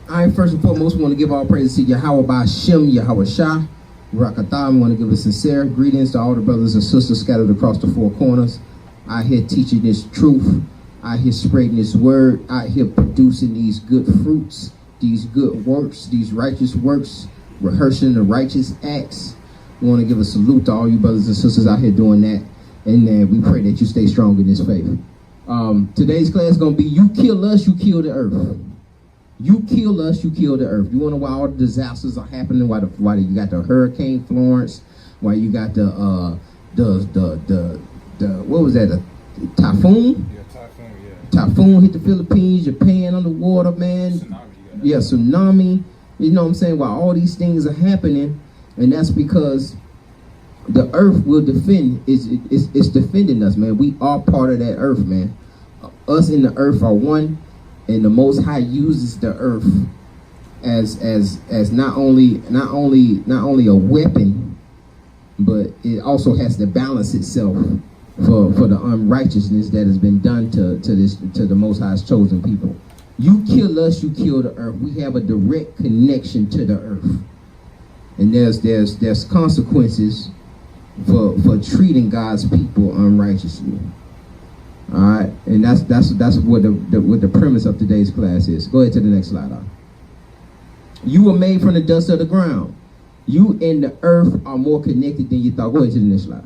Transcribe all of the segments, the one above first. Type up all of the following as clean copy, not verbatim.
I first and foremost want to give all praise to Yahweh Ba'Shem, Yahweh Shah, Rakatha. I want to give a sincere greetings to all the brothers and sisters scattered across the four corners. Out here teaching this truth, out here spreading this word, out here producing these good fruits, these good works, these righteous works, rehearsing the righteous acts. We want to give a salute to all you brothers and sisters out here doing that. And we pray that you stay strong in this faith. Today's class is going to be you kill us, you kill the earth. You kill us, you kill the earth. You want to know why all the disasters are happening? Why you got the Hurricane Florence? Why you got the what was that? The typhoon? Yeah, typhoon. Yeah. Typhoon hit the Philippines. Japan underwater, man. Tsunami. You know what I'm saying? Why all these things are happening, and that's because the earth will defend. It's defending us, man. We are part of that earth, man. Us and the earth are one. And the Most High uses the earth as not only a weapon, but it also has to balance itself for the unrighteousness that has been done to the Most High's chosen people. You kill us, you kill the earth. We have a direct connection to the earth, and there's consequences for treating God's people unrighteously. All right, and that's what the premise of today's class is. Go ahead to the next slide. You were made from the dust of the ground. You and the earth are more connected than you thought. Go ahead to the next slide.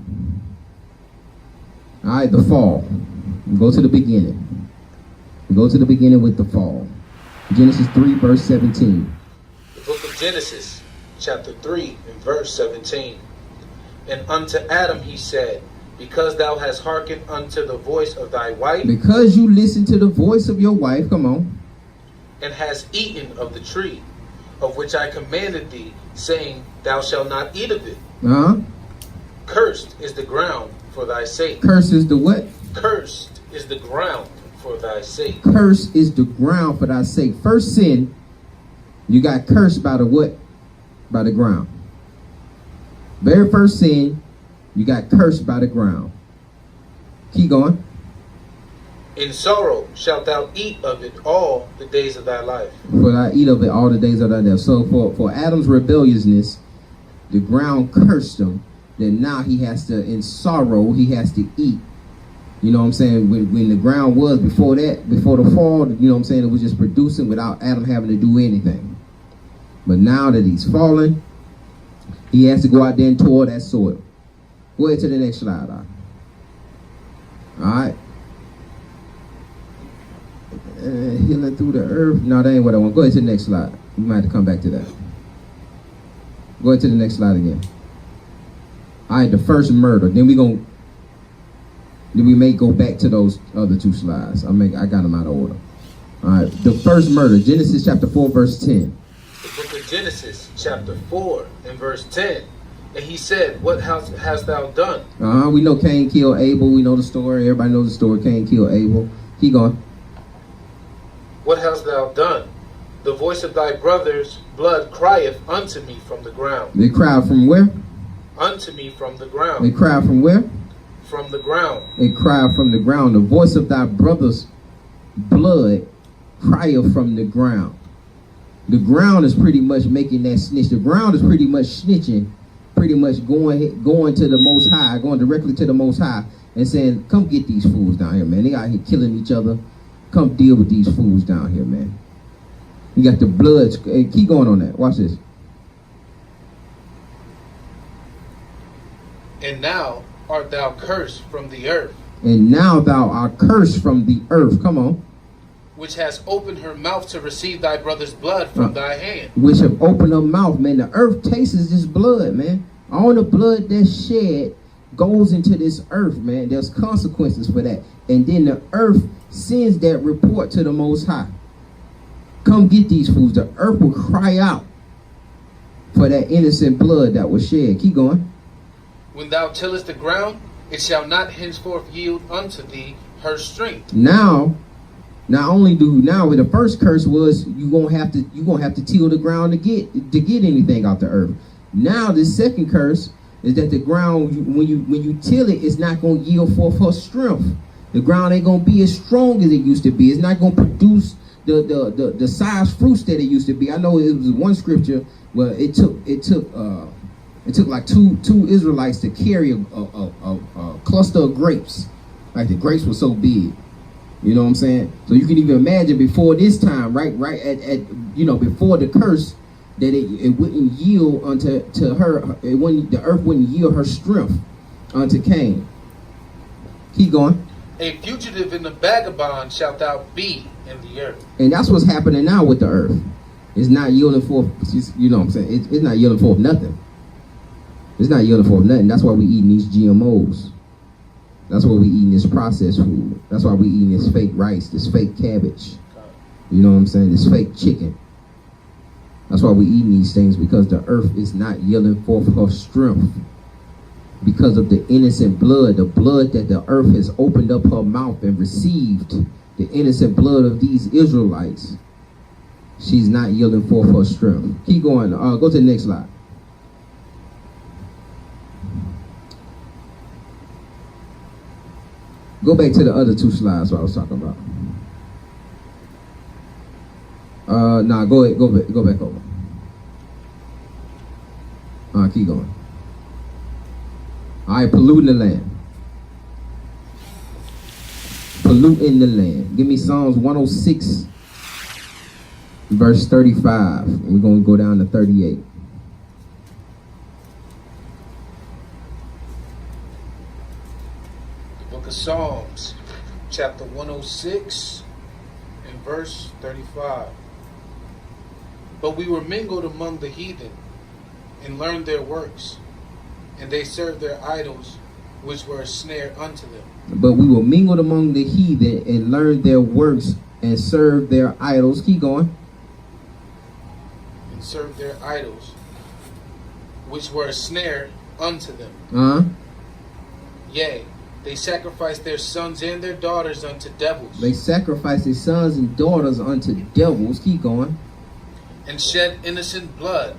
All right, the fall. Go to the beginning. Go to the beginning with the fall. Genesis 3, verse 17. The book of Genesis, chapter 3, and verse 17. And unto Adam he said, because thou hast hearkened unto the voice of thy wife. Because you listen to the voice of your wife, come on. And hast eaten of the tree, of which I commanded thee, saying, thou shalt not eat of it. Cursed is the ground for thy sake. Cursed is the what? Cursed is the ground for thy sake. Cursed is the ground for thy sake. First sin, you got cursed by the what? By the ground. Very first sin, you got cursed by the ground. Keep going. In sorrow shalt thou eat of it all the days of thy life. For I eat of it all the days of thy life. So for Adam's rebelliousness, the ground cursed him. Then now he has to, in sorrow, he has to eat. You know what I'm saying? When the ground was before that, before the fall, you know what I'm saying? It was just producing without Adam having to do anything. But now that he's fallen, he has to go out there and toil that soil. Go ahead to the next slide. All right. Healing through the earth. No, that ain't what I want. Go ahead to the next slide. We might have to come back to that. Go ahead to the next slide again. All right, the first murder. Then we may go back to those other two slides. I got them out of order. All right, the first murder. Genesis chapter 4, verse 10. The book of Genesis chapter 4 and verse 10. And he said, what hast thou done? We know Cain killed Abel. We know the story. Everybody knows the story. Cain killed Abel. Keep going. What hast thou done? The voice of thy brother's blood crieth unto me from the ground. They cried from where? Unto me from the ground. They cried from where? From the ground. They cried from the ground. The voice of thy brother's blood crieth from the ground. The ground is pretty much making that snitch. The ground is pretty much snitching. Pretty much going to the Most High, going directly to the Most High and saying, come get these fools down here, man. They out here killing each other. Come deal with these fools down here, man. You got the blood. Hey, keep going on that. Watch this. And now art thou cursed from the earth. And now thou art cursed from the earth. Come on. Which has opened her mouth to receive thy brother's blood from thy hand. Which have opened her mouth, man. The earth tastes this blood, man. All the blood that's shed goes into this earth, man. There's consequences for that. And then the earth sends that report to the Most High. Come get these fools. The earth will cry out for that innocent blood that was shed. Keep going. When thou tillest the ground, it shall not henceforth yield unto thee her strength. Now, not only with the first curse was you're gonna have to till the ground to get anything out the earth. Now the second curse is that the ground, when you till it, it's not gonna yield forth her strength. The ground ain't gonna be as strong as it used to be. It's not gonna produce the size fruits that it used to be. I know it was one scripture where it took like two Israelites to carry a cluster of grapes. Like the grapes were so big. You know what I'm saying? So you can even imagine before this time, right at before the curse, that it wouldn't yield to her. The earth wouldn't yield her strength unto Cain. Keep going. A fugitive and a vagabond shalt thou be in the earth. And that's what's happening now with the earth. It's not yielding forth. You know what I'm saying? It's not yielding forth nothing. It's not yielding forth nothing. That's why we eating these GMOs. That's why we eating this processed food. That's why we eating this fake rice, this fake cabbage. You know what I'm saying? This fake chicken. That's why we eating these things, because the earth is not yielding forth her strength. Because of the innocent blood, the blood that the earth has opened up her mouth and received, the innocent blood of these Israelites, she's not yielding forth her strength. Keep going. Go to the next slide. Go back to the other two slides what I was talking about. Go ahead. Go back over. Keep going. All right, polluting the land. Polluting the land. Give me Psalms 106, verse 35. We're going to go down to 38. The book of Psalms, chapter 106, and verse 35. But we were mingled among the heathen, and learned their works. And they served their idols, which were a snare unto them. But we were mingled among the heathen and learned their works and served their idols. Keep going. And served their idols, which were a snare unto them. Yea, they sacrificed their sons and their daughters unto devils. They sacrificed their sons and daughters unto devils. Keep going. And shed innocent blood.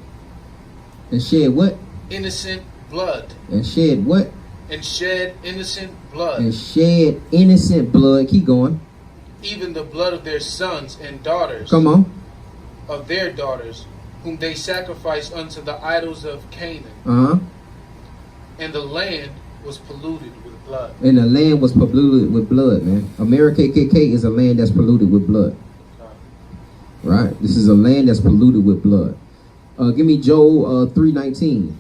And shed what? Innocent blood. And shed what? And shed innocent blood. And shed innocent blood. Keep going. Even the blood of their sons and daughters. Come on. Of their daughters, whom they sacrificed unto the idols of Canaan. And the land was polluted with blood. And the land was polluted with blood, man. America KKK is a land that's polluted with blood. Right? This is a land that's polluted with blood. Give me Joel 3:19.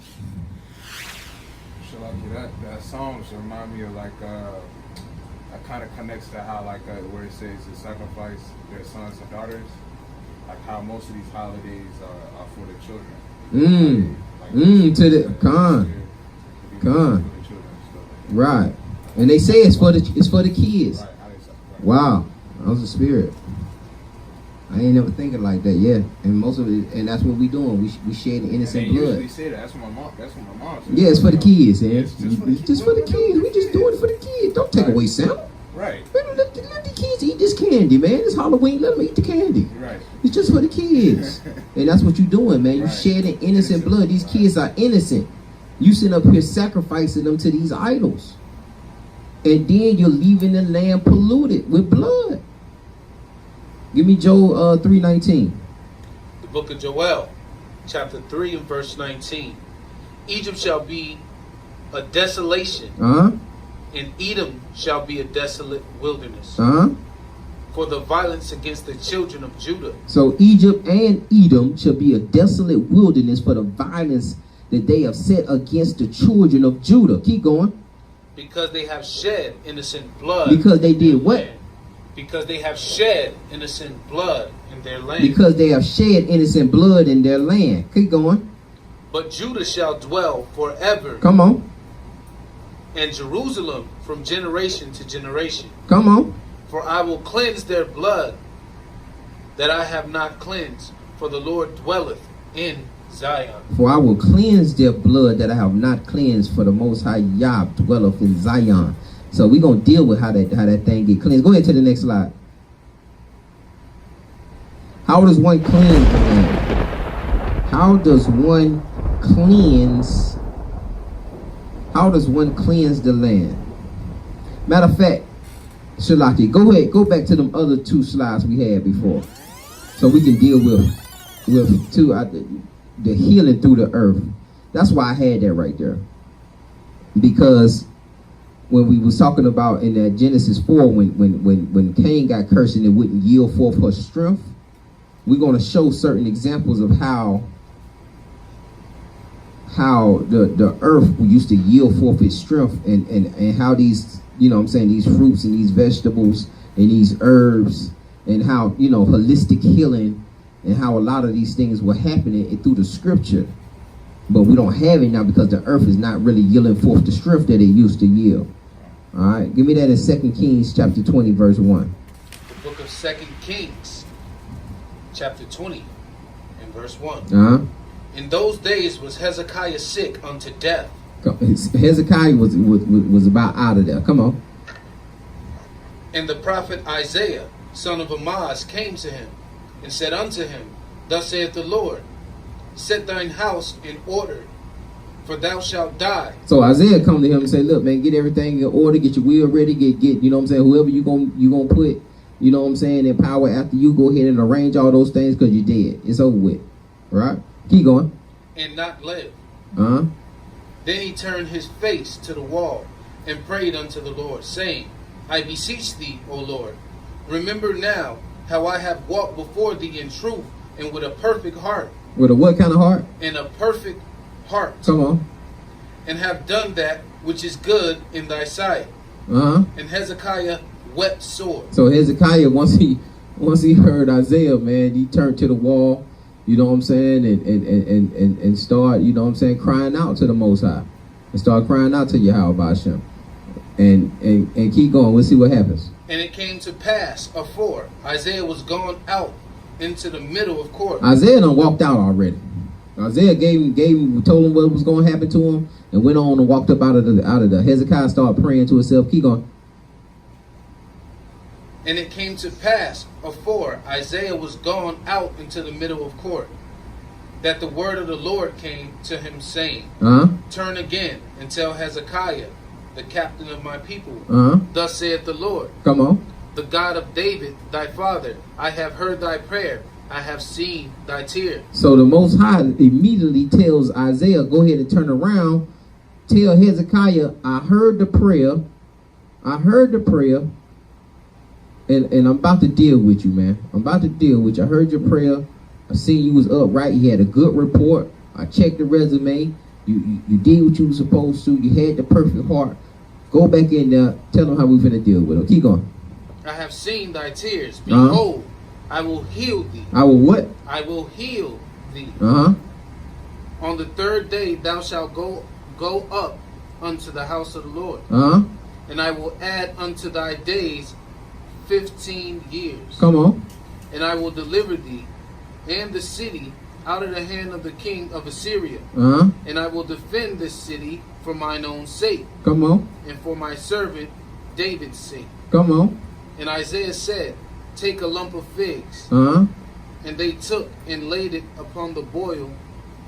That song should remind me of that kind of connects to how where it says to sacrifice their sons and daughters, like how most of these holidays are for the children. To the con. Right. And they say it's for the kids. Right. Wow. That was the spirit. I ain't never thinking like that. Yeah, and most of it, and that's what we doing. We shed innocent blood. Usually say that. That's what my mom said. Yeah, it's for the kids, man. It's just for the kids. We just doing it for the kids. Don't take away Santa. Right. Let the kids eat this candy, man. It's Halloween. Let them eat the candy. Right. It's just for the kids, and that's what you doing, man. You shedding innocent blood. These kids are innocent. You sitting up here sacrificing them to these idols, and then you're leaving the land polluted with blood. Give me Joel 3:19. The book of Joel, chapter 3 and verse 19. Egypt shall be a desolation, and Edom shall be a desolate wilderness. For the violence against the children of Judah. So Egypt and Edom shall be a desolate wilderness for the violence that they have set against the children of Judah. Keep going. Because they have shed innocent blood. Because they did what? Because they have shed innocent blood in their land. Because they have shed innocent blood in their land. Keep going. But Judah shall dwell forever. Come on. And Jerusalem from generation to generation. Come on. For I will cleanse their blood that I have not cleansed, for the Lord dwelleth in Zion. For I will cleanse their blood that I have not cleansed, for the Most High Yah dwelleth in Zion. So we're going to deal with how that thing get cleansed. Go ahead to the next slide. How does one cleanse the land? How does one cleanse the land? Matter of fact, Shalaki, go ahead. Go back to them other two slides we had before. so we can deal with the healing through the earth. That's why I had that right there, because when we was talking about in that Genesis 4, when Cain got cursed and it wouldn't yield forth her strength, we're going to show certain examples of how the earth used to yield forth its strength, and how these, you know what I'm saying, these fruits and these vegetables and these herbs, and how, you know, holistic healing, and how a lot of these things were happening through the scripture. But we don't have it now because the earth is not really yielding forth the strength that it used to yield. All right, give me that in 2 Kings chapter 20, verse 1. The book of 2 Kings, chapter 20, and verse 1. Uh-huh. In those days was Hezekiah sick unto death. Hezekiah was about out of there. Come on. And the prophet Isaiah, son of Amoz, came to him, and said unto him, Thus saith the Lord, set thine house in order, for thou shalt die. So Isaiah come to him and say, look, man, get everything in order, get your will ready, get you know what I'm saying, whoever you gonna put, you know what I'm saying, in power after you, go ahead and arrange all those things, because you're dead. It's over with. Right? Keep going. And not live. Uh-huh. Then he turned his face to the wall, and prayed unto the Lord, saying, I beseech thee, O Lord, remember now how I have walked before thee in truth, and with a perfect heart. With a what kind of heart? In a perfect heart. Come on. And have done that which is good in thy sight. Uh-huh. And Hezekiah wept sore. So Hezekiah, once he heard Isaiah, man, he turned to the wall, you know what I'm saying, and start, you know what I'm saying, crying out to the Most High. And start crying out to Yahweh Hashem. And keep going. We'll see what happens. And it came to pass afore Isaiah was gone out into the middle of court. Isaiah done walked out already. Isaiah told him what was going to happen to him, and went on and walked up out of the Hezekiah started praying to himself. Keep going. And it came to pass afore Isaiah was gone out into the middle of court, that the word of the Lord came to him, saying, Turn again and tell Hezekiah, the captain of my people, Thus saith the Lord, come on, the God of David thy father, I have heard thy prayer, I have seen thy tears. So the Most High immediately tells Isaiah, go ahead and turn around, tell Hezekiah, I heard the prayer, and I'm about to deal with you, man. I'm about to deal with you. I heard your prayer. I seen you was upright. You had a good report. I checked the resume. You did what you were supposed to. You had the perfect heart. Go back in there. Tell them how we finna deal with them. Keep going. I have seen thy tears. Behold, I will heal thee. I will what? I will heal thee. On the third day thou shalt go up unto the house of the Lord. And I will add unto thy days 15 years. Come on. And I will deliver thee and the city out of the hand of the king of Assyria. And I will defend this city for mine own sake. Come on. And for my servant David's sake. Come on. And Isaiah said, Take a lump of figs. And they took and laid it upon the boil,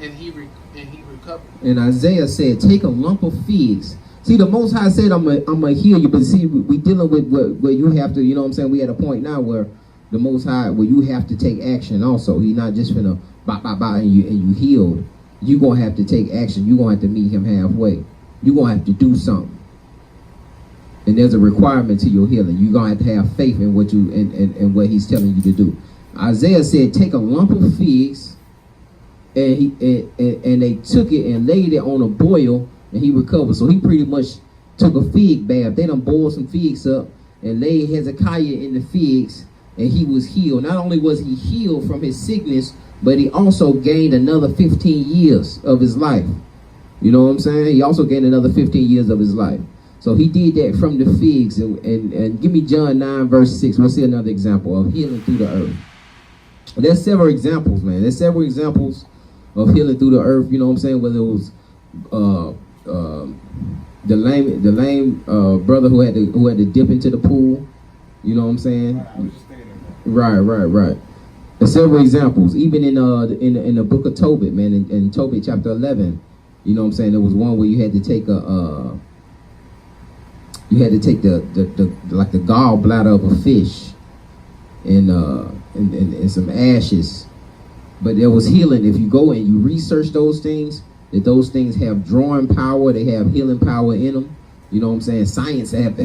and he recovered. And Isaiah said, Take a lump of figs. See, the Most High said, I'm gonna heal you. But see, we dealing with where you have to, you know what I'm saying? We at a point now where the Most High, where you have to take action also. He's not just finna bop, and you healed. You're gonna have to take action. You're gonna have to meet him halfway. You're gonna have to do something. And there's a requirement to your healing. You're gonna have to have faith in what you and what he's telling you to do. Isaiah said, take a lump of figs, and they took it and laid it on a boil, and he recovered. So he pretty much took a fig bath. They done boiled some figs up and laid Hezekiah in the figs, and he was healed. Not only was he healed from his sickness, but he also gained another 15 years of his life. You know what I'm saying? He also gained another 15 years of his life. So he did that from the figs. And give me John 9, verse 6. We'll see another example of healing through the earth. There's several examples, man. There's several examples of healing through the earth. You know what I'm saying? Whether it was the lame brother who had to dip into the pool. You know what I'm saying? Right. There's several examples. Even in the book of Tobit, man, in Tobit chapter 11, you know what I'm saying? There was one where you had to take the gallbladder of a fish, and and some ashes. But there was healing. If you go and you research those things, that those things have drawing power, they have healing power in them. You know what I'm saying? Science have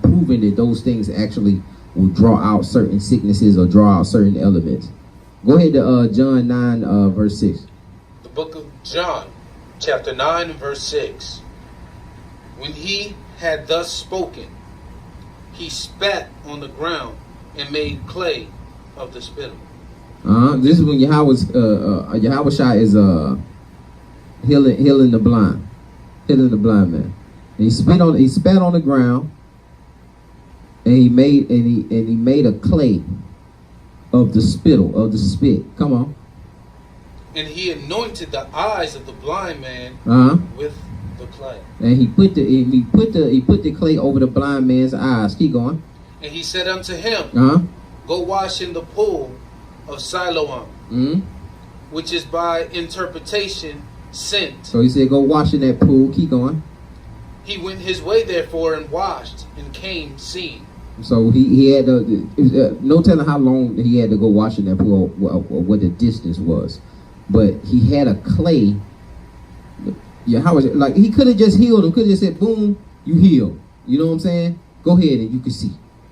proven that those things actually will draw out certain sicknesses or draw out certain elements. Go ahead to John 9, verse 6. The book of John, chapter 9 and verse 6. When he had thus spoken, he spat on the ground and made clay of the spittle. This is when Yahweh Shai is healing the blind man. And he spat on the ground, and he made a clay of the spittle, of the spit. Come on. And he anointed the eyes of the blind man with the clay. And he put the clay over the blind man's eyes. Keep going. And he said unto him, Go wash in the pool of Siloam, which is by interpretation sent. So he said, go wash in that pool. Keep going. He went his way therefore and washed and came seeing. So he had no telling how long he had to go wash in that pool or what the distance was, but he had a clay. Yeah, how was it? Like he could have just healed him. Could have just said, "Boom, you heal." You know what I'm saying? Go ahead and you can see.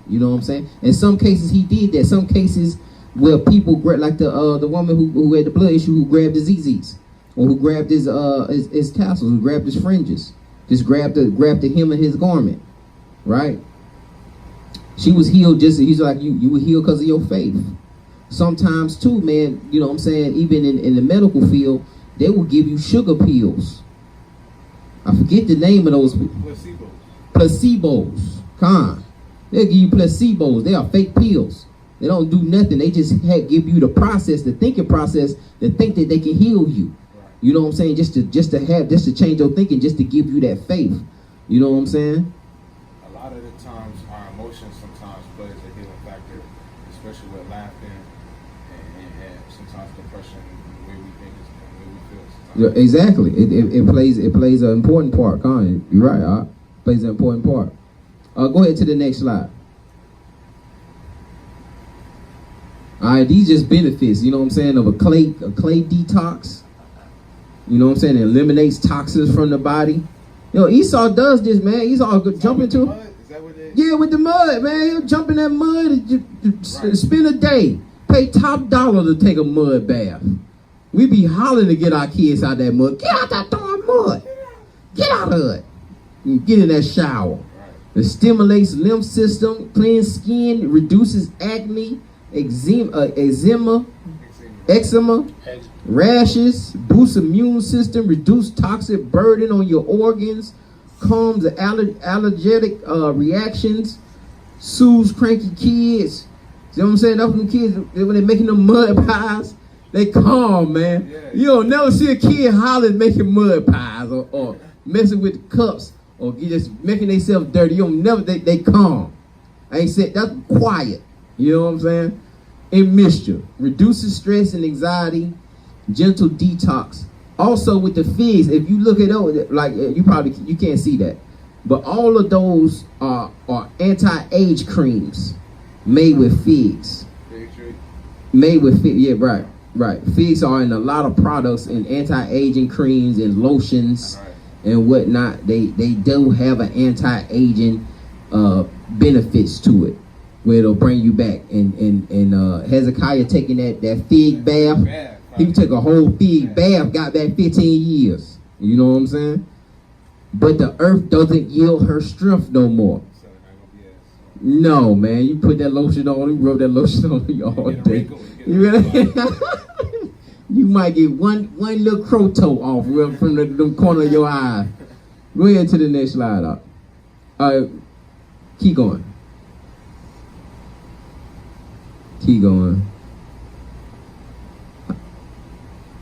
You know what I'm saying? In some cases he did that. Some cases where people like the woman who had the blood issue, who grabbed his ZZs, or who grabbed his tassels, who grabbed his fringes, just grabbed the hem of his garment, right? She was healed he's like, you were healed because of your faith. Sometimes too, man, you know what I'm saying, even in the medical field, they will give you sugar pills. I forget the name of those. Placebos. They'll give you placebos. They are fake pills. They don't do nothing. They just give you the process, the thinking process, to think that they can heal you. You know what I'm saying? Just to change your thinking, just to give you that faith. You know what I'm saying? A lot of the times, our emotions sometimes plays a healing factor, especially with laughing and sometimes depression, the way we think and the way we feel. Sometimes. Yeah, exactly. It plays an important part. You're right. Plays an important part. Go ahead to the next slide. All right, these just benefits, you know what I'm saying, of a clay detox. You know what I'm saying? It eliminates toxins from the body. Esau does this, man. Esau could jump into mud? Is that what it is? Yeah, with the mud, man. He'll jump in that mud and spend a day. Pay top dollar to take a mud bath. We be hollering to get our kids out that mud. Get out that darn mud. Get out of it. And get in that shower. It stimulates lymph system, cleans skin, reduces acne, eczema, rashes, boosts immune system, reduce toxic burden on your organs, calms the allergic reactions, soothes cranky kids. See what I'm saying? That's when kids, when they're making them mud pies, they calm, man. Yeah. You don't never see a kid hollering making mud pies or messing with the cups or just making themselves dirty. You don't never, they calm. I ain't said that's quiet. You know what I'm saying? In mischief, reduces stress and anxiety, gentle detox. Also with the figs, if you look at those, like you can't see that, but all of those are anti-age creams made with figs. Made with figs, yeah, right. Figs are in a lot of products and anti-aging creams and lotions and whatnot. They do have an anti-aging benefits to it, where it'll bring you back. And Hezekiah taking that fig bath, he took a whole fig bath, got back 15 years. You know what I'm saying? But the earth doesn't yield her strength no more. No, man, you put that lotion on, you rub that lotion on you all day. You might get one little crow toe off from the corner of your eye. Go ahead to the next slide up. Keep going. Keep going.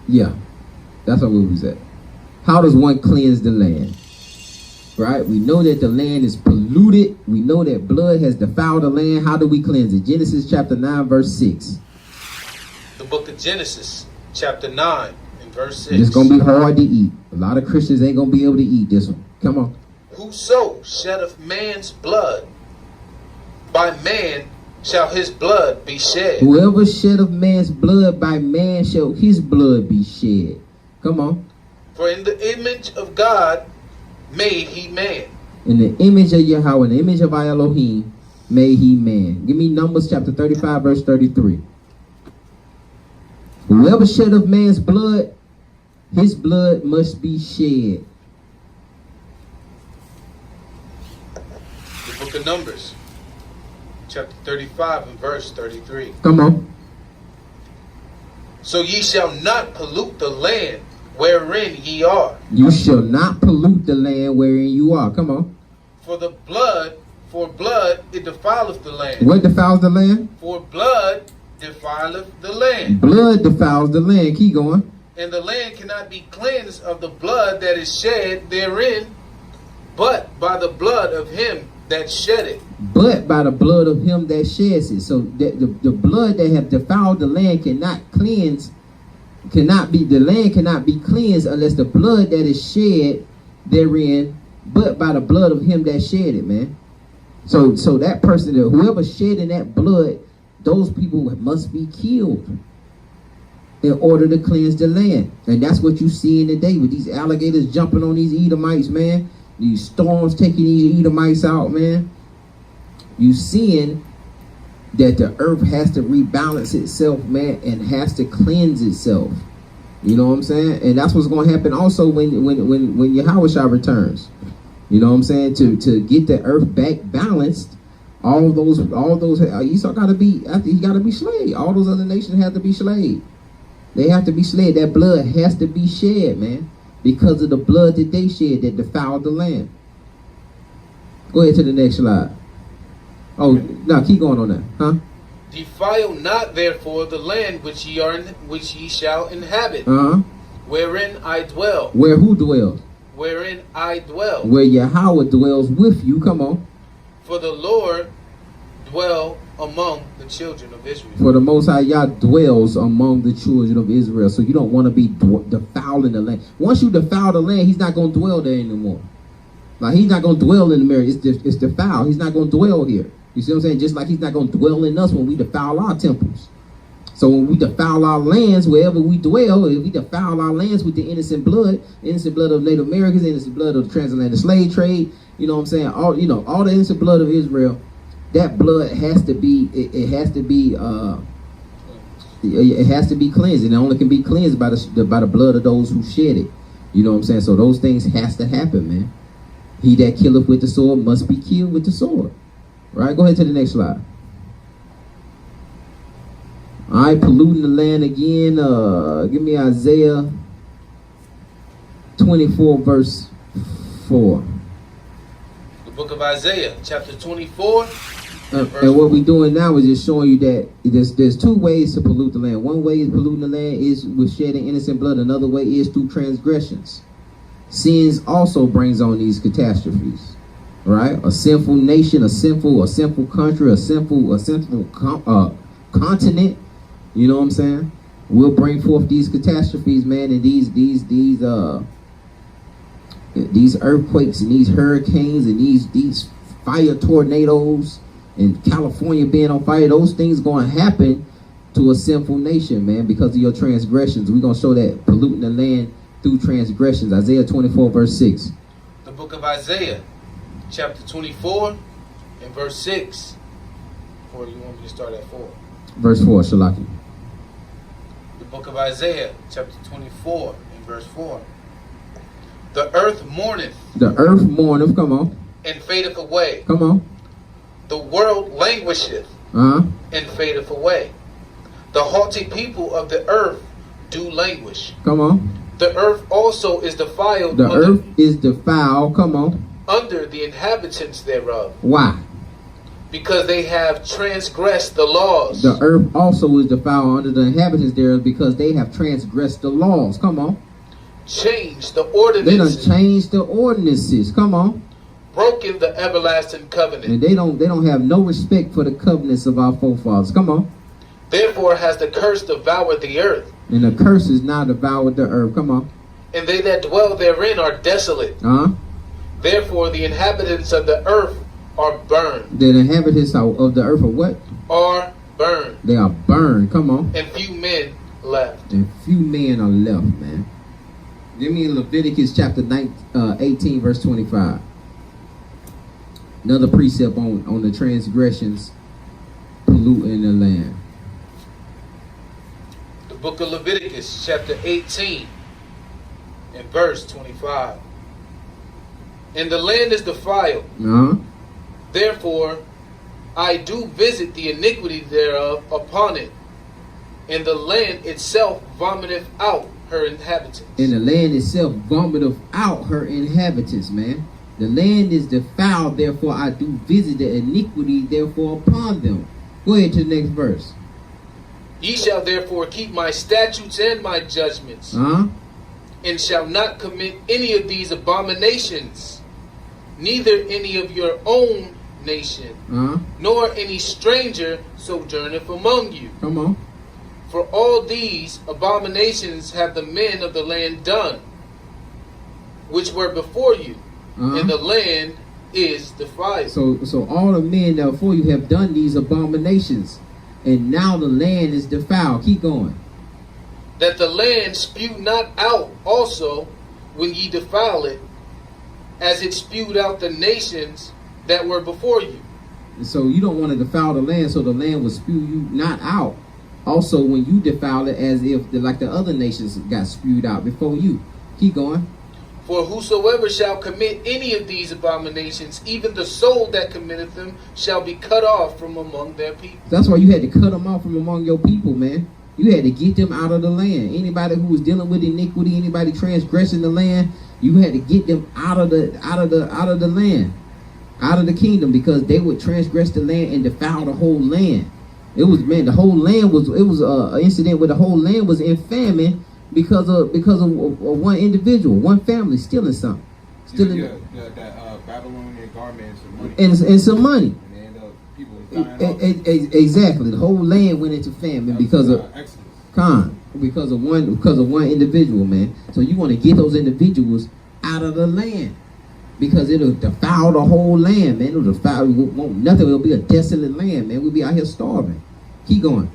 Yeah, that's what we was at. How does one cleanse the land? Right? We know that the land is polluted. We know that blood has defiled the land. How do we cleanse it? Genesis chapter 9, verse 6. The book of Genesis, chapter 9, and verse 6. It's going to be hard to eat. A lot of Christians ain't going to be able to eat this one. Come on. Whoso sheddeth man's blood, by man shall his blood be shed. Whoever shed of man's blood, by man shall his blood be shed. Come on. For in the image of God made he man. In the image of Yahweh, in the image of Elohim, made he man. Give me Numbers chapter 35, verse 33. Whoever shed of man's blood, his blood must be shed. The book of Numbers, chapter 35 and verse 33. Come on. So ye shall not pollute the land wherein ye are. You shall not pollute the land wherein you are. Come on. For blood it defileth the land. What defiles the land? For blood defileth the land. Blood defiles the land. Keep going. And the land cannot be cleansed of the blood that is shed therein, but by the blood of him that shed it. But by the blood of him that sheds it. So the blood that have defiled the land cannot cleanse, the land cannot be cleansed unless the blood that is shed therein, but by the blood of him that shed it, man. So that person, whoever shedding that blood, those people must be killed in order to cleanse the land. And that's what you see in the day with these alligators jumping on these Edomites, man. These storms taking these Edomites out, man. You seeing that the earth has to rebalance itself, man, and has to cleanse itself. You know what I'm saying? And that's what's going to happen also when Yahushua returns. You know what I'm saying? To get the earth back balanced, all those Esau gotta be slayed. All those other nations have to be slayed. They have to be slayed. That blood has to be shed, man, because of the blood that they shed that defiled the land. Go ahead to the next slide. Oh, no, keep going on that, huh? Defile not therefore the land which ye shall inhabit, wherein I dwell. Where who dwells? Wherein I dwell. Where Yahweh dwells with you. Come on. For the Lord dwell among the children of Israel. For the Most High Yah dwells among the children of Israel. So you don't want to be defiling the land. Once you defile the land, he's not going to dwell there anymore. Like, he's not going to dwell in the mirror. It's defiled. He's not going to dwell here. You see what I'm saying? Just like he's not going to dwell in us when we defile our temples. So when we defile our lands, wherever we dwell, if we defile our lands with the innocent blood of Native Americans, innocent blood of the transatlantic slave trade, you know what I'm saying? All the innocent blood of Israel, that blood has to be, it has to be cleansed, and it only can be cleansed by the blood of those who shed it. You know what I'm saying? So those things has to happen, man. He that killeth with the sword must be killed with the sword. Right? Go ahead to the next slide. All right, polluting the land again. Give me Isaiah 24, verse 4. The book of Isaiah, chapter 24. And what we're doing now is just showing you that there's two ways to pollute the land. One way is polluting the land is with shedding innocent blood. Another way is through transgressions. Sins also brings on these catastrophes. Right? A sinful nation, a sinful country, a sinful continent. You know what I'm saying? We'll bring forth these catastrophes, man, and these earthquakes and these hurricanes and these fire tornadoes and California being on fire. Those things going to happen to a sinful nation, man, because of your transgressions. We're going to show that polluting the land through transgressions. Isaiah 24, verse 6. The book of Isaiah, chapter 24 and verse 6. Or you want me to start at 4? Verse 4, Shalaki. The book of Isaiah, chapter 24 and verse 4. The earth mourneth. The earth mourneth, come on. And fadeth away. Come on. The world languisheth. And fadeth away. The haughty people of the earth do languish. Come on. The earth also is defiled. The earth is defiled, come on. Under the inhabitants thereof. Why? Because they have transgressed the laws. The earth also is defiled under the inhabitants thereof because they have transgressed the laws. Come on. Changed the ordinances. They done changed the ordinances. Come on. Broken the everlasting covenant. And they don't have no respect for the covenants of our forefathers. Come on. Therefore has the curse devoured the earth. And the curse is now devoured the earth. Come on. And they that dwell therein are desolate. Therefore the inhabitants of the earth are burned. The inhabitants of the earth are what? are burned, They are burned. Come on. and few men left. And few men are left, man. Give me Leviticus chapter 18, verse 25. Another precept on the transgressions polluting the land. The book of Leviticus, chapter 18, and verse 25. And the land is defiled, Uh-huh. therefore I do visit the iniquity thereof upon it, and the land itself vomiteth out her inhabitants. And the land itself vomiteth out her inhabitants, man. The land is defiled, therefore I do visit the iniquity, therefore upon them. Go ahead to the next verse. Ye shall therefore keep my statutes and my judgments, Uh-huh. and shall not commit any of these abominations, neither any of your own nation, Uh-huh. nor any stranger sojourneth among you. Come on. For all these abominations have the men of the land done, which were before you, Uh-huh. and the land is defiled. So all the men that before you have done these abominations, and now the land is defiled. Keep going. That the land spew not out also when ye defile it, as it spewed out the nations that were before you. And so you don't want to defile the land, so the land will spew you not out. Also, when you defile it, as if like the other nations got spewed out before you. Keep going. For whosoever shall commit any of these abominations, even the soul that committeth them, shall be cut off from among their people. That's why you had to cut them off from among your people, man. You had to get them out of the land. Anybody who was dealing with iniquity, anybody transgressing the land, you had to get them out of the land, out of the kingdom, because they would transgress the land and defile the whole land. It was, man, the whole land was. It was an incident where the whole land was in famine because of one individual, one family stealing something, stealing that Babylonian garments and money. and some money. And they end up people dying off. Exactly, the whole land went into famine because of Exodus. because of one individual, man. So you want to get those individuals out of the land, because it'll defile the whole land, man. It'll defile, nothing. It'll be a desolate land, man. We'll be out here starving. Keep going.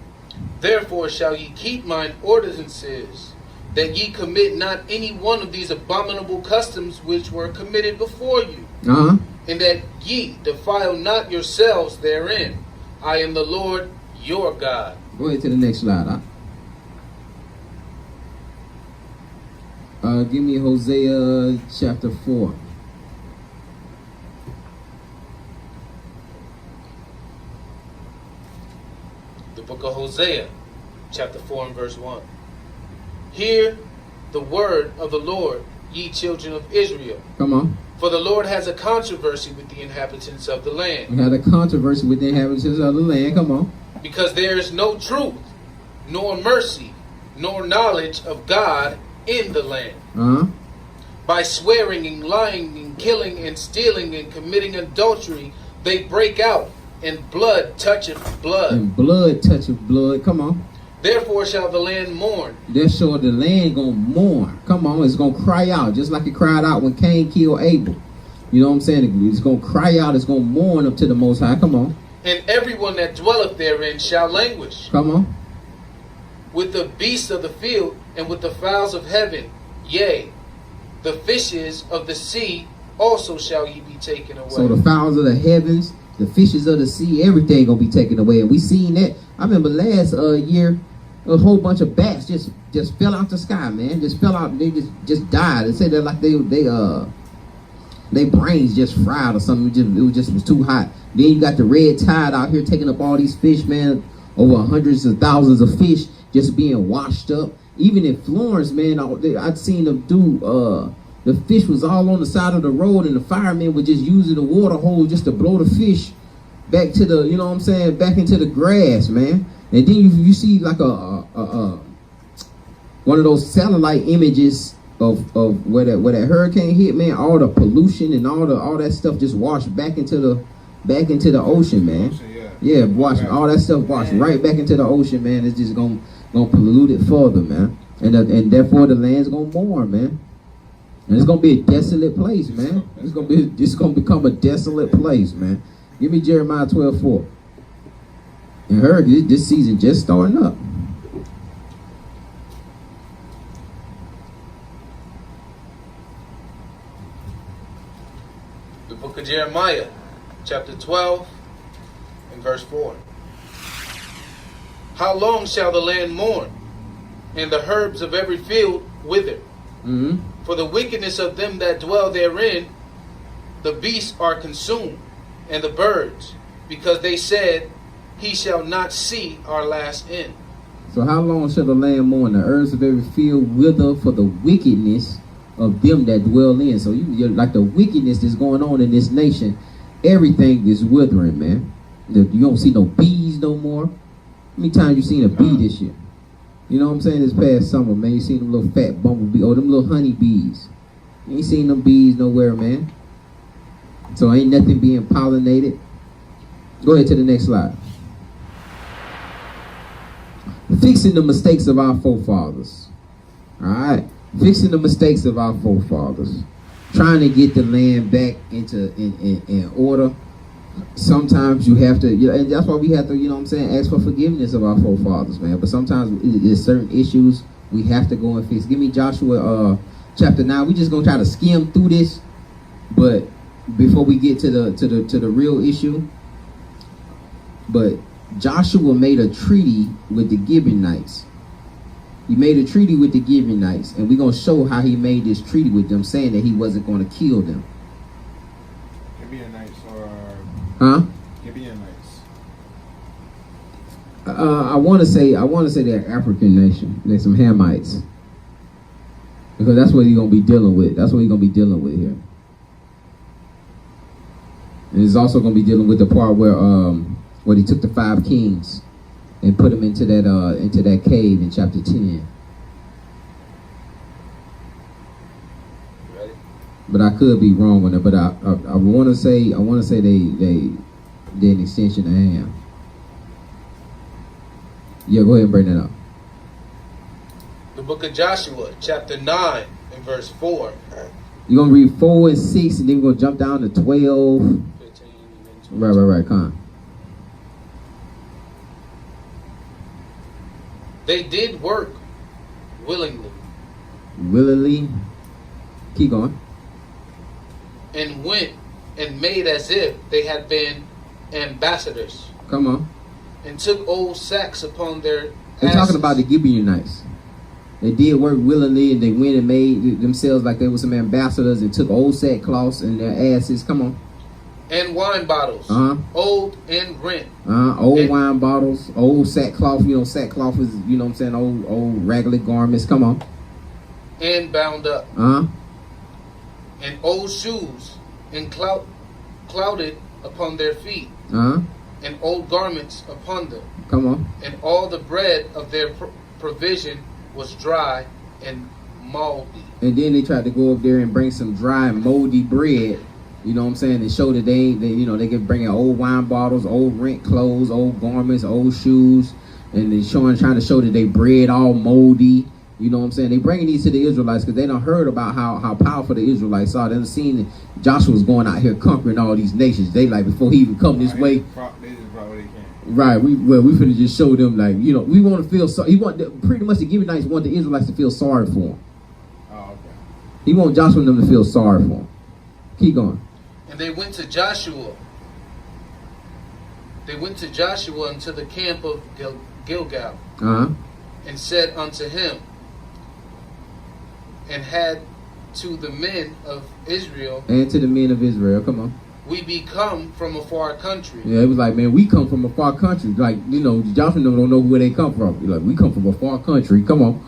Therefore shall ye keep mine ordinances, that ye commit not any one of these abominable customs which were committed before you, Uh-huh. and that ye defile not yourselves therein. I am the Lord your God. Go ahead to the next slide. Give me Hosea chapter 4. The book of Hosea, chapter 4 and verse 1. Hear the word of the Lord, ye children of Israel. Come on. For the Lord has a controversy with the inhabitants of the land, We had a controversy with the inhabitants of the land. Come on. because there is no truth, nor mercy, nor knowledge of God in the land. Uh-huh. By swearing and lying and killing and stealing and committing adultery, they break out, and blood toucheth blood. And blood toucheth blood. Come on. Therefore shall the land mourn, Therefore the land gonna mourn. Come on, it's gonna cry out, just like it cried out when Cain killed Abel. You know what I'm saying? It's gonna cry out, it's gonna mourn up to the Most High. Come on. and everyone that dwelleth therein shall languish. Come on. With the beasts of the field and with the fowls of heaven, yea, the fishes of the sea also shall ye be taken away. So the fowls of the heavens, the fishes of the sea, everything gonna be taken away. And we seen that. I remember last year, a whole bunch of bats just fell out the sky, man. Just fell out. They just died. They said that like they brains just fried or something. It was too hot. Then you got the red tide out here taking up all these fish, man. Over hundreds of thousands of fish just being washed up. Even in Florence, man, I'd seen them do. The fish was all on the side of the road, and the firemen were just using the water hose just to blow the fish back to the, you know what I'm saying, back into the grass, man. And then you see like one of those satellite images of where that hurricane hit, man. All the pollution and all that stuff just washed back into the ocean, man. Yeah, washing all that stuff washed right back into the ocean, man. It's just gonna pollute it further, man. And therefore the land's gonna mourn, man. And it's gonna be a desolate place, man. It's gonna become a desolate place, man. Give me Jeremiah 12:4. And her, this season just starting up. The book of Jeremiah, chapter 12, and verse 4. How long shall the land mourn, and the herbs of every field wither? Mm-hmm. For the wickedness of them that dwell therein, the beasts are consumed, and the birds, because they said, he shall not see our last end. So how long shall the land mourn? The herbs of every field wither for the wickedness of them that dwell in. So you're like the wickedness that's going on in this nation. Everything is withering, man. You don't see no bees no more. How many times you seen a bee this year? You know what I'm saying? This past summer, man, you seen them little fat bumblebee or them little honey bees. You ain't seen them bees nowhere, man. So ain't nothing being pollinated. Go ahead to the next slide. Fixing the mistakes of our forefathers. All right, fixing the mistakes of our forefathers. Trying to get the land back into in order. Sometimes you have to, and that's why we have to, you know what I'm saying, ask for forgiveness of our forefathers, man. But sometimes there's certain issues we have to go and fix. Give me Joshua chapter 9. We just gonna try to skim through this, but before we get to the real issue, but Joshua made a treaty with the Gibeonites. He made a treaty with the Gibeonites, and we're going to show how he made this treaty with them, saying that he wasn't going to kill them. Gibeonites or Huh? Gibeonites. I want to say they're African nation. They're some Hamites. Because that's what he's going to be dealing with. That's what he's going to be dealing with here. And he's also going to be dealing with the part where he took the 5 kings and put them into that cave in chapter 10. Ready? But I could be wrong on that. But I want to say they're an extension of Ham. Yeah, go ahead and bring that up. The book of Joshua, chapter 9, and verse 4. You're gonna read 4 and 6, and then we're gonna jump down to 12. 15 and then 20. Right. Come on. They did work willingly Willingly. Keep going. and went and made as if they had been ambassadors, Come on. and took old sacks upon their They're asses. talking about the Gibeonites. They did work willingly, and they went and made themselves like they were some ambassadors and took old sackcloths in their asses. Come on. and wine bottles, Uh-huh. old and rent, Old And- wine bottles, old sackcloth. You know, sackcloth is, you know what I'm saying, old raggedy garments. Come on. and bound up, Uh-huh. and old shoes, and clouded upon their feet, Uh-huh. and old garments upon them, Come on. and all the bread of their provision was dry and moldy. And then they tried to go up there and bring some dry, moldy bread. You know what I'm saying? And show that they can bring in old wine bottles, old rent clothes, old garments, old shoes, and they trying to show that they bread all moldy. You know what I'm saying? They bringing these to the Israelites because they done heard about how powerful the Israelites are. They done seen that Joshua's going out here conquering all these nations. They like, before he even come this way, They just brought what they can. right? We finna just show them, like, you know, we want to feel sorry. Pretty much the Gibeonites want the Israelites to feel sorry for him. Oh, okay. He want Joshua and them to feel sorry for him. Keep going. And they went to Joshua. They went to Joshua into the camp of Gilgal, Uh-huh. and said unto him, and had to the men of Israel, And to the men of Israel, come on. we be come from a far country, Yeah, it was like, man, we come from a far country. Like, you know, Joshua don't know where they come from. You're like, we come from a far country. Come on.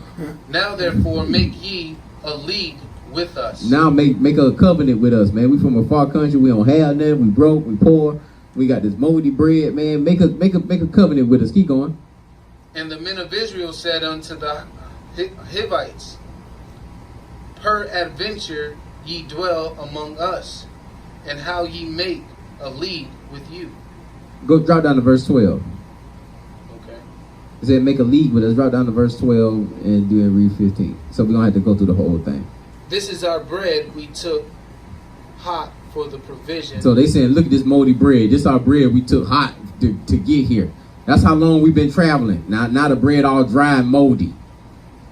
now therefore make ye a league with us. Now make a covenant with us, man. We from a far country. We don't have nothing. We broke. We poor. We got this moldy bread, man. Make a covenant with us. Keep going. And the men of Israel said unto the Hivites, peradventure ye dwell among us, and how ye make a league with you. Go drop down to verse 12. Okay. It said make a league with us. Drop down to verse 12 and do it, read 15. So we're going to have to go through the whole thing. This is our bread we took hot for the provision. So they saying, look at this moldy bread. This our bread we took hot to get here. That's how long we've been traveling. Now the bread all dry and moldy.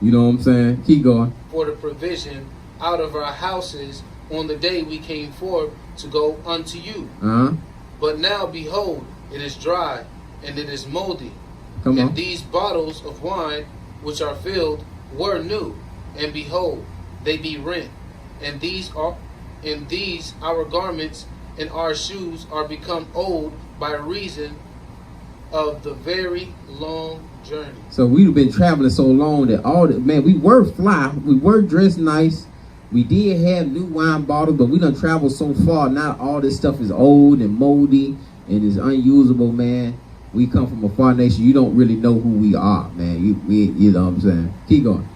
You know what I'm saying? Keep going. For the provision out of our houses on the day we came forth to go unto you. But now, behold, it is dry, and it is moldy. Come on. And these bottles of wine which are filled were new, and behold, they be rent. And these our garments and our shoes are become old by reason of the very long journey. So we've been traveling so long that we were fly, we were dressed nice, we did have new wine bottles, but we done traveled so far. Now all this stuff is old and moldy and is unusable, man. We come from a far nation. You don't really know who we are, man. You know what I'm saying? Keep going.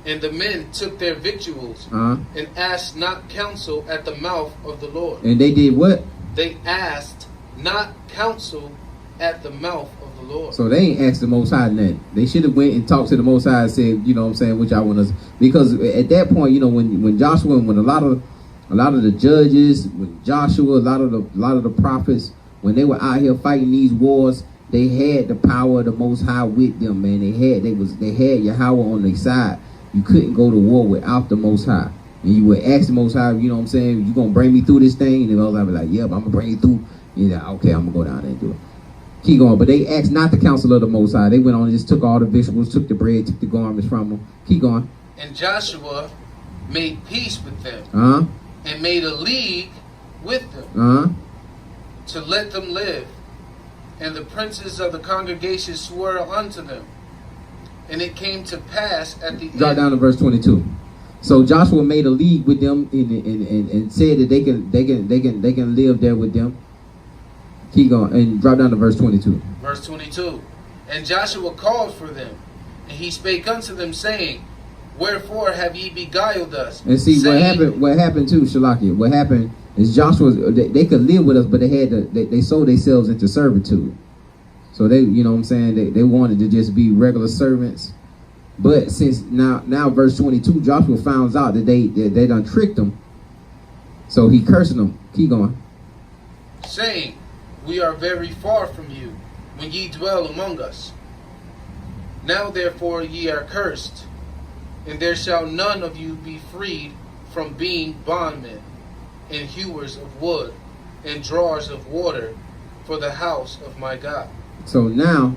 And the men took their victuals and asked not counsel at the mouth of the Lord. And they did what? They asked not counsel at the mouth of the Lord. So they ain't asked the Most High nothing. They should have went and talked to the Most High and said, you know what I'm saying, what y'all want us. Because at that point, you know, when Joshua, when a lot of the judges, when Joshua, a lot of the prophets, when they were out here fighting these wars, they had the power of the Most High with them, man. They had Yahweh on their side. You couldn't go to war without the Most High. And you would ask the Most High, you know what I'm saying, you gonna bring me through this thing? And the Most High would be like, yep, I'm gonna bring you through. You know, okay, I'm gonna go down there and do it. Keep going. But they asked not the counsel of the Most High. They went on and just took all the vegetables, took the bread, took the garments from them. Keep going. And Joshua made peace with them and made a league with them to let them live. And the princes of the congregation swore unto them. And it came to pass at the Drop down to verse 22. So Joshua made a league with them and said that they can live there with them. Keep going and drop down to verse 22. Verse 22. And Joshua called for them, and he spake unto them, saying, Wherefore have ye beguiled us? And see, saying, what happened too, Shalakia, what happened is Joshua, they could live with us, but they sold themselves into servitude. So they, you know what I'm saying, they wanted to just be regular servants. But since now verse 22, Joshua finds out that they done tricked them. So he cursing them. Keep going. Saying, We are very far from you, when ye dwell among us. Now therefore ye are cursed, and there shall none of you be freed from being bondmen, and hewers of wood, and drawers of water for the house of my God. So now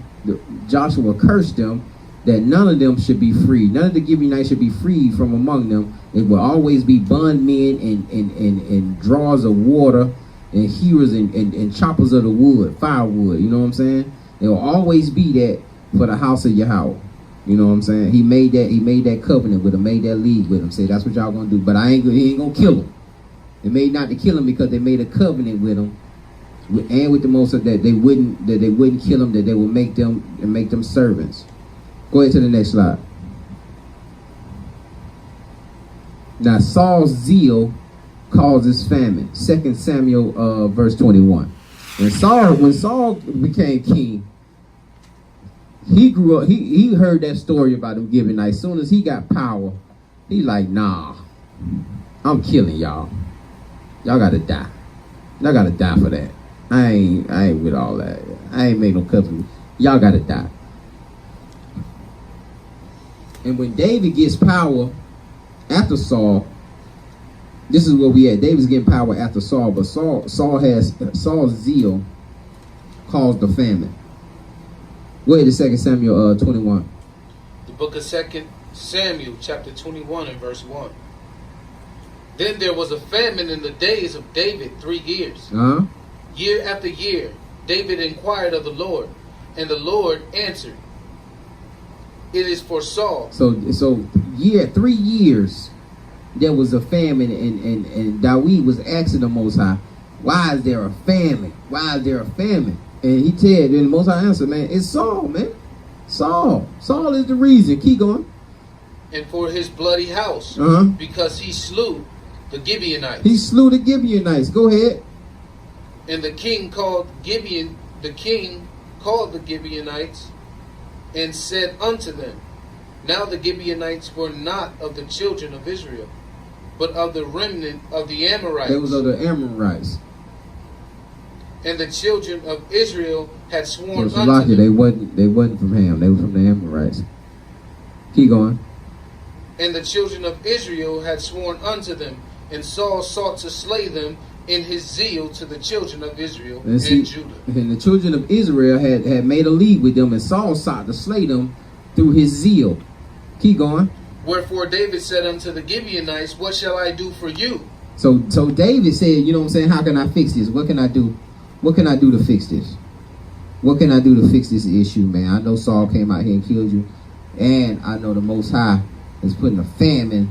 Joshua cursed them that none of them should be freed. None of the Gibeonites should be freed from among them. It will always be bondmen and drawers of water and hewers and choppers of the wood, firewood. You know what I'm saying? It will always be that for the house of Yahweh. You know what I'm saying? He made that covenant with them, made that league with them. Say that's what y'all gonna do. But he ain't gonna kill them. They made not to kill them because they made a covenant with them. And with the Most High that they wouldn't kill them, that they would make them servants. Go ahead to the next slide. Now Saul's zeal causes famine. 2 Samuel verse 21. When Saul became king, he grew up. He heard that story about them Gibeonites. As soon as he got power, he like, nah, I'm killing y'all. Y'all gotta die. Y'all gotta die for that. I ain't with all that. I ain't made no covenant. Y'all gotta die. And when David gets power after Saul, this is where we at. David's getting power after Saul, but Saul's zeal caused the famine. Go ahead to 2 Samuel 21. The book of 2 Samuel chapter 21 and verse 1. Then there was a famine in the days of David 3 years. Year after year, David inquired of the Lord, and the Lord answered, It is for Saul. So 3 years, there was a famine, and David was asking the Most High, why is there a famine? Why is there a famine? And he said, and the Most High answered, man, it's Saul, man. Saul is the reason. Keep going. And for his bloody house, because he slew the Gibeonites. He slew the Gibeonites. Go ahead. And the king called the Gibeonites and said unto them, Now the Gibeonites were not of the children of Israel, but of the remnant of the Amorites. They was of the Amorites. And the children of Israel had sworn So unto Salakia, them. they wasn't from Ham, they were from the Amorites. Keep going. And the children of Israel had sworn unto them, and Saul sought to slay them in his zeal to the children of Israel and Judah. And the children of Israel had made a league with them, and Saul sought to slay them through his zeal. Keep going. Wherefore David said unto the Gibeonites, What shall I do for you? So David said, you know what I'm saying, how can I fix this? What can I do? What can I do to fix this? What can I do to fix this issue, man? I know Saul came out here and killed you, and I know the Most High is putting a famine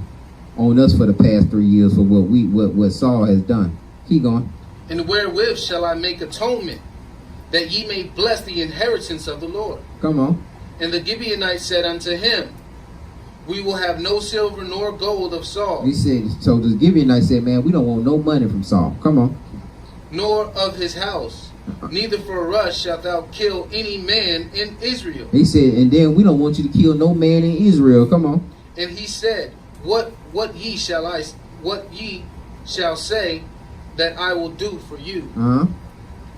on us for the past 3 years for what Saul has done. Keep going. And wherewith shall I make atonement, that ye may bless the inheritance of the Lord? Come on. And the Gibeonites said unto him, We will have no silver nor gold of Saul, He said, so the Gibeonites said, man, we don't want no money from Saul. Come on. nor of his house, neither for us shalt thou kill any man in Israel. He said, and then we don't want you to kill no man in Israel. Come on. And he said, What ye shall say that I will do for you? Uh-huh.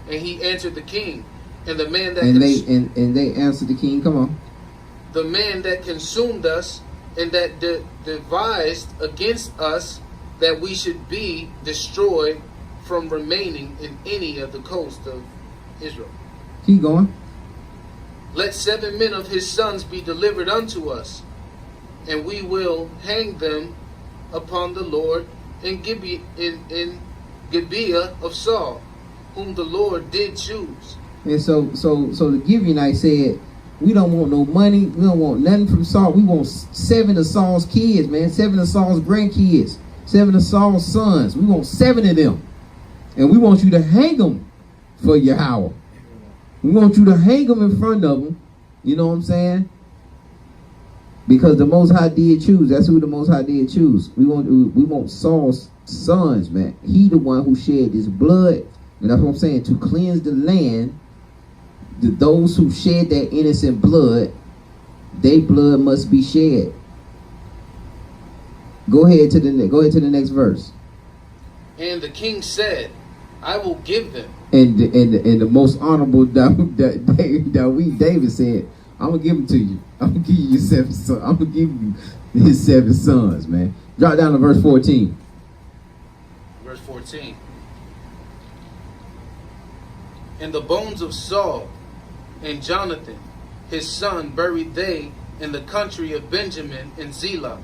And he answered the king, and the man that And they answered the king. Come on. the man that consumed us and that devised against us that we should be destroyed from remaining in any of the coast of Israel. Keep going. Let 7 men of his sons be delivered unto us, and we will hang them upon the Lord in Gibeah of Saul, whom the Lord did choose. And so the Gibeonites said, we don't want no money. We don't want nothing from Saul. We want 7 of Saul's kids, man. 7 of Saul's grandkids. 7 of Saul's sons. We want 7 of them. And we want you to hang them for Yahweh. We want you to hang them in front of them. You know what I'm saying? Because the Most High did choose. That's who the Most High did choose. We want Saul's sons, man. He the one who shed his blood. And that's what I'm saying. To cleanse the land, those who shed that innocent blood, their blood must be shed. Go ahead to the next verse. And the king said, I will give them. And the most honorable David said, I'm gonna give them to you. I'm gonna give you your 7 sons. I'm gonna give you his 7 sons, man. Drop down to verse 14. Verse 14. And the bones of Saul and Jonathan, his son, buried they in the country of Benjamin in Zelah,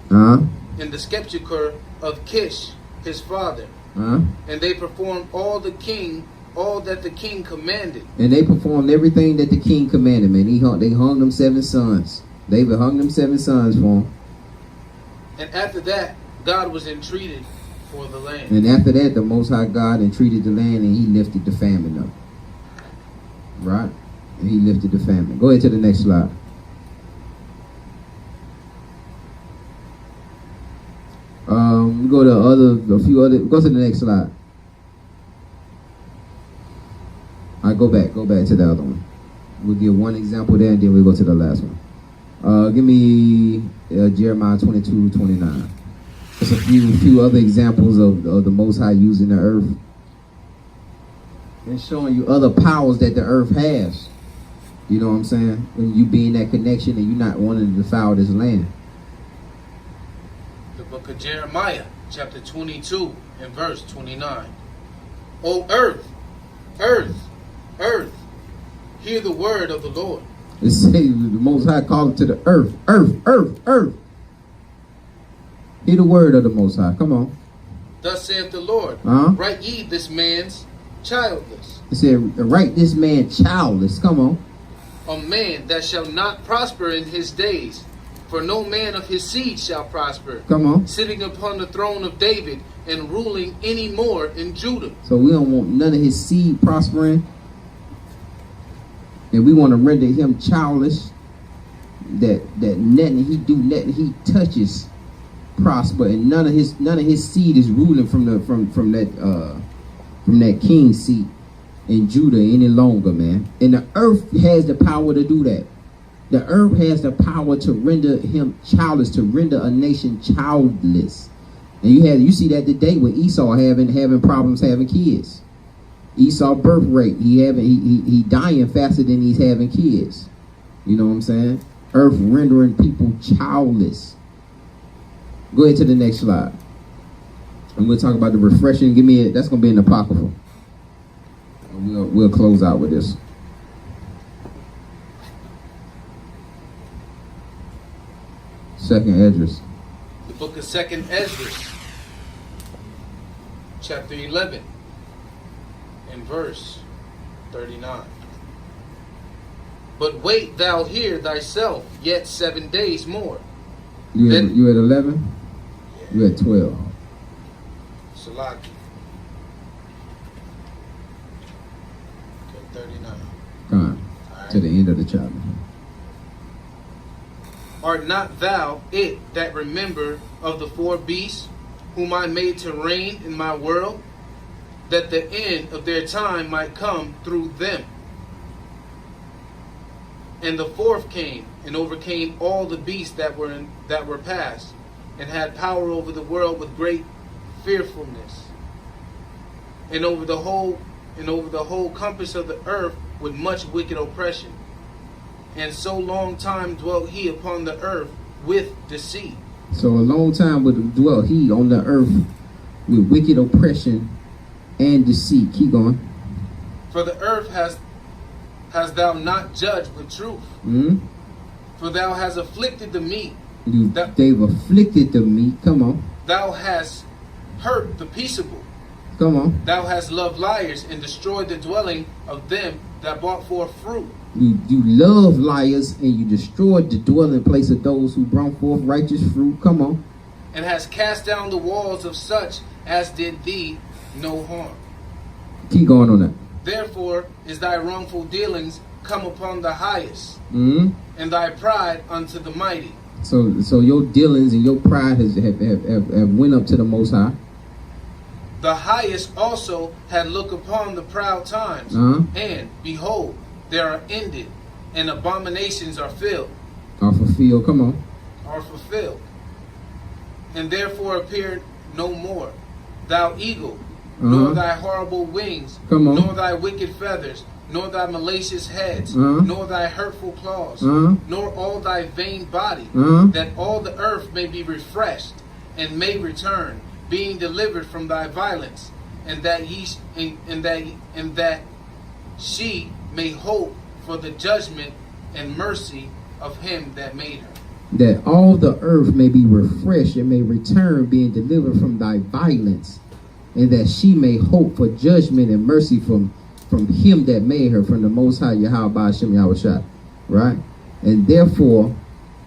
in the sepulchre of Kish, his father. And they performed all that the king commanded. And they performed everything that the king commanded, man. They hung them 7 sons. David hung them 7 sons for him. And after that, God was entreated for the land. And after that, the Most High God entreated the land, and he lifted the famine up. Right? And he lifted the famine. Go ahead to the next slide. Go to go to the next slide. All right, go back to the other one. We'll give one example there, and then we'll go to the last one. Give me Jeremiah 22:29. Just a few other examples of the Most High using the earth and showing you other powers that the earth has. You know what I'm saying? When you be in that connection and you're not wanting to defile this land. The book of Jeremiah, chapter 22 and verse 29. O earth, earth, earth, hear the word of the Lord. It says the Most High called to the earth, earth, earth, earth. Hear the word of the Most High. Come on. Thus saith the Lord, write ye this man's childless. It said, write this man childless. Come on. A man that shall not prosper in his days, for no man of his seed shall prosper. Come on. Sitting upon the throne of David and ruling any more in Judah. So we don't want none of his seed prospering. And we want to render him childless. That nothing he do, nothing he touches prosper, and none of his seed is ruling from that king's seat in Judah any longer, man. And the earth has the power to do that. The earth has the power to render him childless, to render a nation childless. And you see that today with Esau having problems having kids. Esau birth rate. He dying faster than he's having kids. You know what I'm saying? Earth rendering people childless. Go ahead to the next slide. And we'll talk about the refreshing. That's gonna be in the Apocrypha. And we'll close out with this. Second Esdras. The book of Second Esdras, chapter 11, and verse 39. But wait thou here thyself yet 7 days more. You Then- at 11? You at 12. Salaki. Okay, 39. Come on. To the end of the chapter. Art not thou it that remember of the 4 beasts, whom I made to reign in my world, that the end of their time might come through them? And the 4th came and overcame all the beasts that were past, and had power over the world with great fearfulness, and over the whole compass of the earth with much wicked oppression. And so long time dwelt he upon the earth with deceit. So a long time would dwell he on the earth with wicked oppression and deceit. Keep going. For the earth has thou not judged with truth. Mm-hmm. For thou hast afflicted the meek. They've afflicted the meek. Come on. Thou hast hurt the peaceable. Come on. Thou hast loved liars and destroyed the dwelling of them that brought forth fruit. You love liars and you destroyed the dwelling place of those who brought forth righteous fruit. Come on. And hast cast down the walls of such as did thee no harm. Keep going on that. Therefore is thy wrongful dealings come upon the highest, Mm-hmm. and thy pride unto the mighty. So your dealings and your pride have went up to the Most High. The highest also had looked upon the proud times, and behold, they are ended, and abominations are filled. Are fulfilled. Come on. Are fulfilled. And therefore appear no more, thou eagle, nor thy horrible wings, Come on. nor thy wicked feathers, nor thy malicious heads, Uh-huh. nor thy hurtful claws, Uh-huh. nor all thy vain body, Uh-huh. that all the earth may be refreshed, and may return, being delivered from thy violence, and that she may hope for the judgment and mercy of him that made her. That all the earth may be refreshed and may return, being delivered from thy violence, and that she may hope for judgment and mercy from him that made her, from the Most High Yahweh Ba'ashem Yahushua. Right? And therefore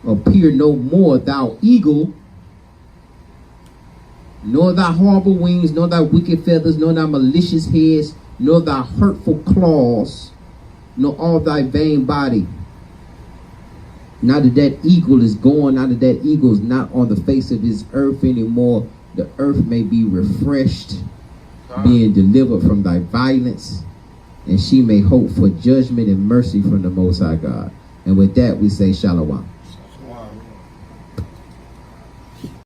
appear no more, thou eagle, nor thy horrible wings, nor thy wicked feathers, nor thy malicious heads, nor thy hurtful claws, nor all thy vain body. Now that eagle is gone, now that eagle is not on the face of this earth anymore, the earth may be refreshed, being delivered from thy violence, and she may hope for judgment and mercy from the Most High God. And with that, we say Shalom.